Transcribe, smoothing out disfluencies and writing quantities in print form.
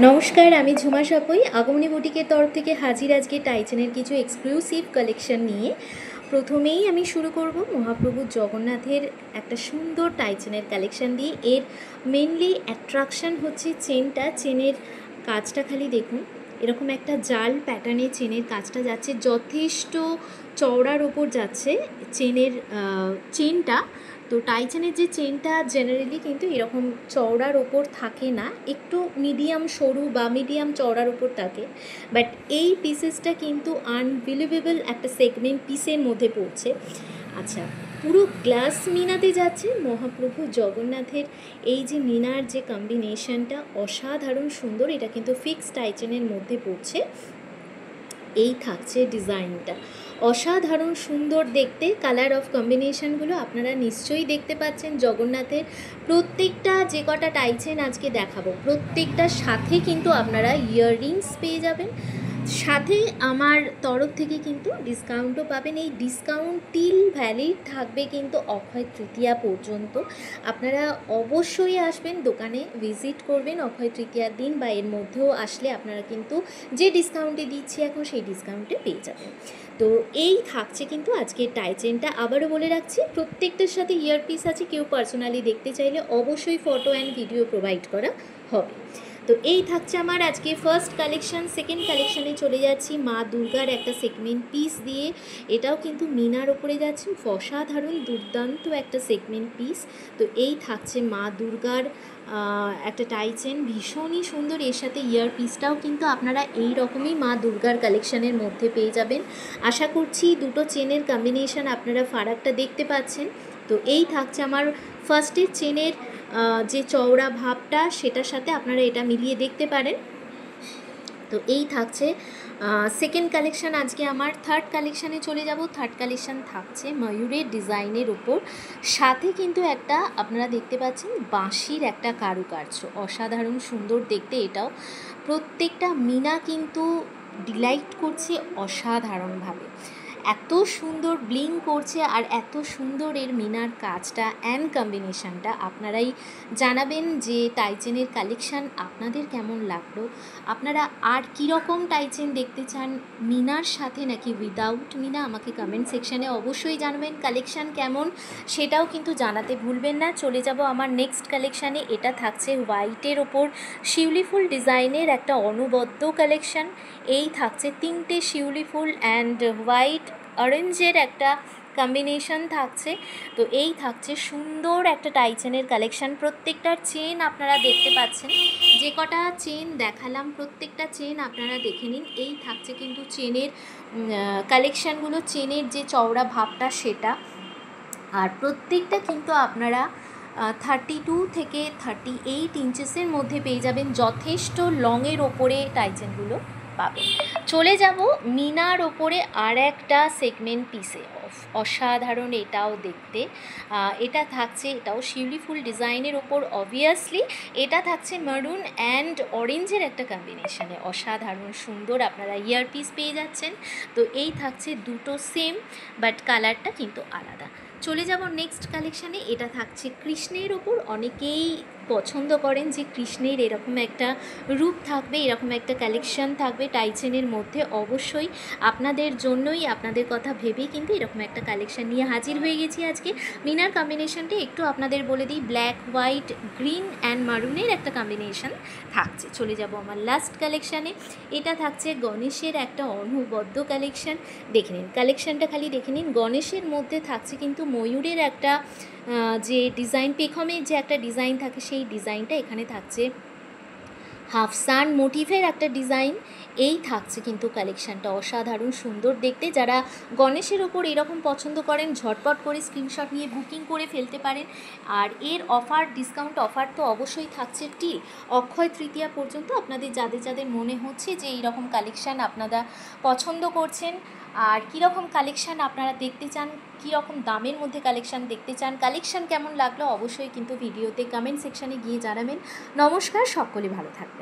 নমস্কার, আমি ঝুমা সাপই আগমনী বুটিকের তরফ থেকে হাজির আজকে টাইচেনের কিছু এক্সক্লুসিভ কালেকশন নিয়ে। প্রথমেই আমি শুরু করব মহাপ্রভু জগন্নাথের একটা সুন্দর টাইচেনের কালেকশন দিয়ে। এর মেনলি অ্যাট্রাকশান হচ্ছে চেনটা, চেনের কাজটা খালি দেখুন, এরকম একটা জাল প্যাটার্নে চেনের কাজটা যাচ্ছে, যথেষ্ট চওড়ার ওপর যাচ্ছে চেনটা। তো টাইচেনের যে চেনটা জেনারেলি কিন্তু এরকম চওড়ার ওপর থাকে না, একটু মিডিয়াম সরু বা মিডিয়াম চওড়ার ওপর থাকে। বাট এই পিসেসটা কিন্তু আনবিলিভেবল একটা সেগমেন্ট পিসের মধ্যে পড়ছে। আচ্ছা, পুরো গ্লাস মিনাতে যাচ্ছে মহাপ্রভু জগন্নাথের এই যে মিনার যে কম্বিনেশনটা অসাধারণ সুন্দর, এটা কিন্তু ফিক্সড টাইচেনের মধ্যে পড়ছে। এই থাকছে ডিজাইনটা, অসাধারণ সুন্দর দেখতে। কালার অফ কম্বিনেশনগুলো আপনারা নিশ্চয়ই দেখতে পাচ্ছেন। জগন্নাথের প্রত্যেকটা যে কটা টাইচেন আজকে দেখাবো প্রত্যেকটার সাথে কিন্তু আপনারা ইয়াররিংস পেয়ে যাবেন, সাথে আমার তরফ থেকে কিন্তু ডিসকাউন্টও পাবেন। এই ডিসকাউন্ট টিল ভ্যালিড থাকবে কিন্তু অক্ষয় তৃতীয়া পর্যন্ত। আপনারা অবশ্যই আসবেন, দোকানে ভিজিট করবেন অক্ষয় তৃতীয়ার দিন বা এর মধ্যেও আসলে আপনারা কিন্তু যে ডিসকাউন্টে দিচ্ছি এখন সেই ডিসকাউন্টে পেয়ে যাবেন। তো এই থাকছে কিন্তু আজকের টাইচেনটা। আবারও বলে রাখছি, প্রত্যেকটার সাথে ইয়ারপিস আছে, কেউ পার্সোনালি দেখতে চাইলে অবশ্যই ফটো অ্যান্ড ভিডিও প্রোভাইড করা হবে। তো এই থাকছে আমার আজকে ফার্স্ট কালেকশন। সেকেন্ড কালেকশানে চলে যাচ্ছি মা দুর্গার একটা সেগমেন্ট পিস দিয়ে। এটাও কিন্তু মিনার ওপরে যাচ্ছে, অসাধারণ দুর্দান্ত একটা সেগমেন্ট পিস। তো এই থাকছে মা দুর্গার একটা টাইচেন, ভীষণই সুন্দর। এর সাথে ইয়ার পিসটাও কিন্তু আপনারা এই রকমই মা দুর্গার কালেকশানের মধ্যে পেয়ে যাবেন। আশা করছি দুটো চেনের কম্বিনেশন আপনারা ফারাকটা দেখতে পাচ্ছেন। তো এই থাকছে আমার ফার্স্টের চেনের যে চওড়া ভাবটা, সেটার সাথে আপনারা এটা মিলিয়ে দেখতে পারেন। তো এই থাকছে সেকেন্ড কালেকশান। আজকে আমার থার্ড কালেকশানে চলে যাব। থার্ড কালেকশান থাকছে ময়ূরের ডিজাইনের উপর, সাথে কিন্তু একটা আপনারা দেখতে পাচ্ছেন বাঁশির একটা কারুকার্য, অসাধারণ সুন্দর দেখতে এটাও। প্রত্যেকটা মিনা কিন্তু ডিলাইট করছে অসাধারণভাবে, এত সুন্দর ব্লিং করছে আর এত সুন্দর এর মিনার কাজটা অ্যান্ড কম্বিনেশানটা। আপনারাই জানাবেন যে টাইচেনের কালেকশান আপনাদের কেমন লাগলো, আপনারা আর কীরকম টাইচেন দেখতে চান, মিনার সাথে নাকি উইদাউট মিনা, আমাকে কমেন্ট সেকশানে অবশ্যই জানাবেন। কালেকশান কেমন সেটাও কিন্তু জানাতে ভুলবেন না। চলে যাব আমার নেক্সট কালেকশানে। এটা থাকছে হোয়াইটের ওপর শিউলি ফুল ডিজাইনের একটা অনবদ্য কালেকশান। এই থাকছে তিনটে শিউলি ফুল অ্যান্ড হোয়াইট অরেঞ্জের একটা কম্বিনেশন থাকছে। তো এই থাকছে সুন্দর একটা টাইচেনের কালেকশান। প্রত্যেকটার চেন আপনারা দেখতে পাচ্ছেন, যে কটা চেন দেখালাম প্রত্যেকটা চেন আপনারা দেখে নিন। এই থাকছে কিন্তু চেনের কালেকশানগুলো, চেনের যে চওড়া ভাবটা সেটা। আর প্রত্যেকটা কিন্তু আপনারা 32 থেকে 38 ইঞ্চেসের মধ্যে পেয়ে যাবেন, যথেষ্ট লংয়ের ওপরে টাইচেনগুলো পাবেন। চলে যাব মিনার ওপরে আর একটা সেগমেন্ট পিসে, অসাধারণ এটাও দেখতে। এটা থাকছে, এটাও শিউলি ফুল ডিজাইনের ওপর। অবভিয়াসলি এটা থাকছে মারুন অ্যান্ড অরেঞ্জের একটা কম্বিনেশানে, অসাধারণ সুন্দর। আপনারা ইয়ার পিস পেয়ে যাচ্ছেন। তো এই থাকছে দুটো সেম, বাট কালারটা কিন্তু আলাদা। চলে যাব নেক্সট কালেকশানে। এটা থাকছে কৃষ্ণের ওপর। অনেকেই পছন্দ করেন যে কৃষ্ণের এরকম একটা রূপ থাকবে, এরকম একটা কালেকশান থাকবে টাইচেনের মধ্যে। অবশ্যই আপনাদের জন্যই, আপনাদের কথা ভেবেই কিন্তু এরকম একটা কালেকশান নিয়ে হাজির হয়ে গেছি আজকে। মিনার কম্বিনেশানটা একটু আপনাদের বলে দিই, ব্ল্যাক হোয়াইট গ্রিন অ্যান্ড মারুনের একটা কম্বিনেশান থাকছে। চলে যাব আমার লাস্ট কালেকশানে। এটা থাকছে গণেশের একটা অনবদ্য কালেকশান। দেখে নিন কালেকশানটা, খালি দেখে নিন। গণেশের মধ্যে থাকছে কিন্তু ময়ূরের একটা যে ডিজাইন, পেখমের যে একটা ডিজাইন থাকে সেই ডিজাইনটা এখানে থাকছে। হাফ সান মোটিভের একটা ডিজাইন। এই থাকছে কিন্তু কালেকশানটা অসাধারণ সুন্দর দেখতে। যারা গণেশের ওপর এরকম পছন্দ করেন ঝটপট করে স্ক্রিনশট নিয়ে বুকিং করে ফেলতে পারেন। আর এর অফার, ডিসকাউন্ট অফার তো অবশ্যই থাকছে টিল অক্ষয় তৃতীয়া পর্যন্ত। আপনাদের যাদের যাদের মনে হচ্ছে যে এইরকম কালেকশান আপনারা পছন্দ করছেন আর কীরকম কালেকশান আপনারা দেখতে চান, কীরকম দামের মধ্যে কালেকশান দেখতে চান, কালেকশান কেমন লাগলো অবশ্যই কিন্তু ভিডিওতে কমেন্ট সেকশানে গিয়ে জানাবেন। নমস্কার, সকলে ভালো থাকবেন।